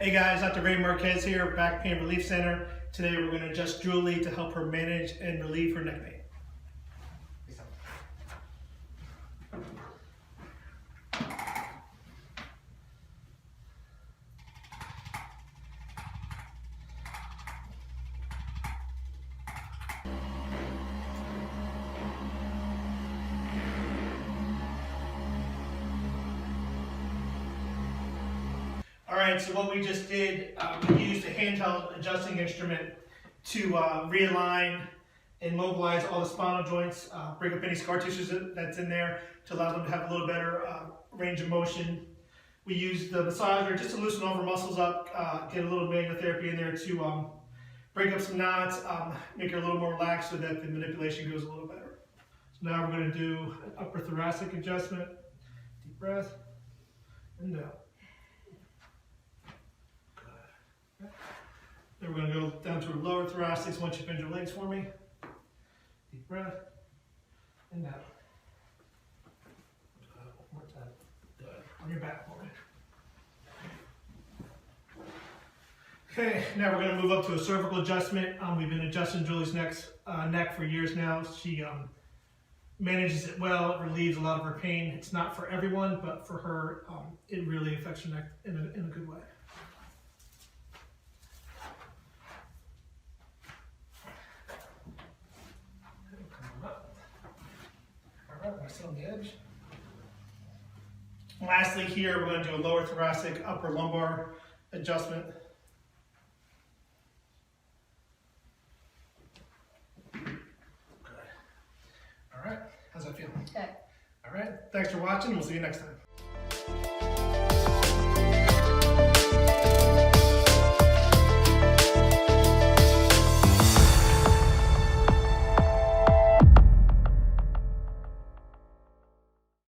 Hey guys, Dr. Ray Marquez here, Back Pain Relief Center. Today we're going to adjust Julie to help her manage and relieve her neck pain. Alright, so what we just did, we used a handheld adjusting instrument to realign and mobilize all the spinal joints, break up any scar tissues that's in there to allow them to have a little better range of motion. We used the massager just to loosen all of our muscles up, get a little manual-therapy in there to break up some knots, make her a little more relaxed so that the manipulation goes a little better. So now we're going to do an upper thoracic adjustment. Deep breath, and down. Then we're going to go down to our lower thoracics. Once you bend your legs for me. Deep breath. And down. One more time. Good. On your back for me. Okay, now we're going to move up to a cervical adjustment. We've been adjusting Julie's neck for years now. She manages it well. It relieves a lot of her pain. It's not for everyone, but for her, it really affects her neck in a good way. Rest on the edge. Lastly, here we're going to do a lower thoracic, upper lumbar adjustment. Good. All right. How's that feel? Good. All right. Thanks for watching. We'll see you next time.